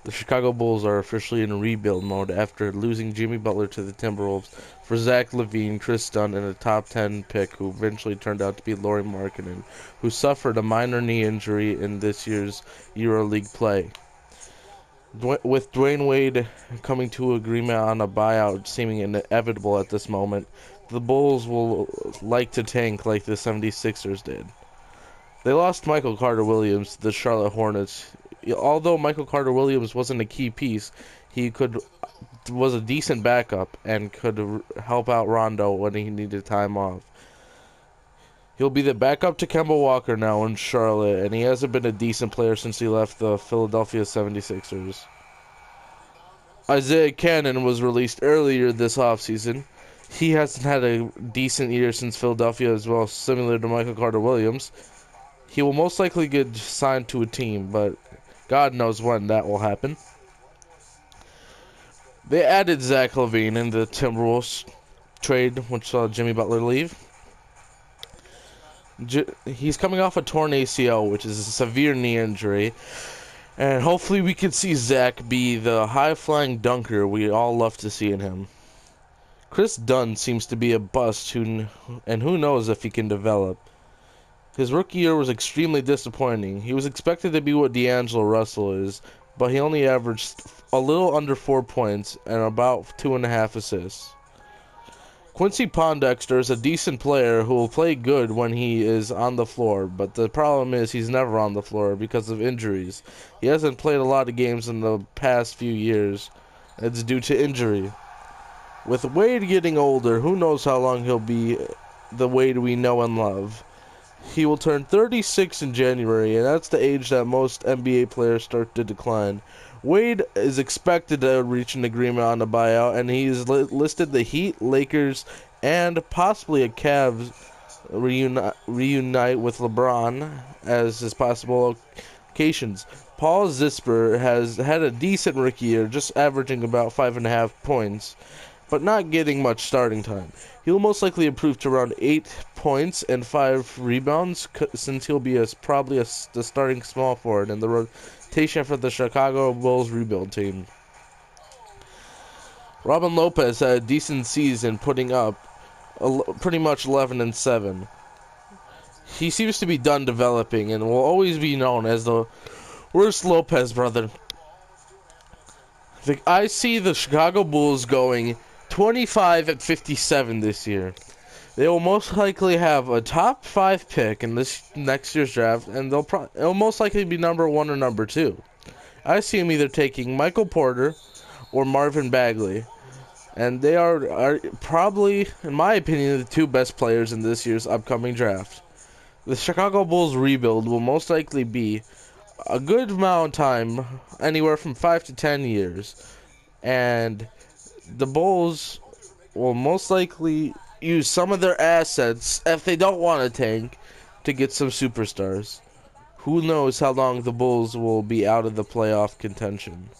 The Chicago Bulls are officially in rebuild mode after losing Jimmy Butler to the Timberwolves for Zach LaVine, Chris Dunn, and a top 10 pick who eventually turned out to be Lauri Markkanen, who suffered a minor knee injury in this year's EuroLeague play. With Dwayne Wade coming to agreement on a buyout seeming inevitable at this moment, the Bulls will like to tank like the 76ers did. They lost Michael Carter-Williams to the Charlotte Hornets. Although Michael Carter-Williams wasn't a key piece, he was a decent backup and could help out Rondo when he needed time off. He'll be the backup to Kemba Walker now in Charlotte, and he hasn't been a decent player since he left the Philadelphia 76ers. Isaiah Cannon was released earlier this offseason. He hasn't had a decent year since Philadelphia as well, similar to Michael Carter-Williams. He will most likely get signed to a team, but God knows when that will happen. They added Zach LaVine in the Timberwolves trade, which saw Jimmy Butler leave. He's coming off a torn ACL, which is a severe knee injury, and hopefully we can see Zach be the high-flying dunker we all love to see in him. Chris Dunn seems to be a bust, and who knows if he can develop. His rookie year was extremely disappointing. He was expected to be what D'Angelo Russell is, but he only averaged a little under 4 points and about 2.5 assists. Quincy Pondexter is a decent player who will play good when he is on the floor, but the problem is he's never on the floor because of injuries. He hasn't played a lot of games in the past few years. It's due to injury. With Wade getting older, who knows how long he'll be the Wade we know and love. He will turn 36 in January, and that's the age that most NBA players start to decline. Wade is expected to reach an agreement on a buyout, and he's listed the Heat, Lakers, and possibly a Cavs reunite with LeBron as his possible locations. Paul Zipser has had a decent rookie year, just averaging about 5.5 points, but not getting much starting time. He'll most likely improve to around 8 points and 5 rebounds, since he'll be probably the starting small forward in the rotation for the Chicago Bulls rebuild team. Robin Lopez had a decent season, putting up pretty much 11-7. He seems to be done developing and will always be known as the worst Lopez brother. I see the Chicago Bulls going 25-57 this year. They will most likely have a top 5 pick in this next year's draft, and it'll most likely be number 1 or number 2. I see them either taking Michael Porter or Marvin Bagley, and they are probably, in my opinion, the 2 best players in this year's upcoming draft. The Chicago Bulls rebuild will most likely be a good amount of time, anywhere from 5 to 10 years, and the Bulls will most likely use some of their assets, if they don't want to tank, to get some superstars. Who knows how long the Bulls will be out of the playoff contention.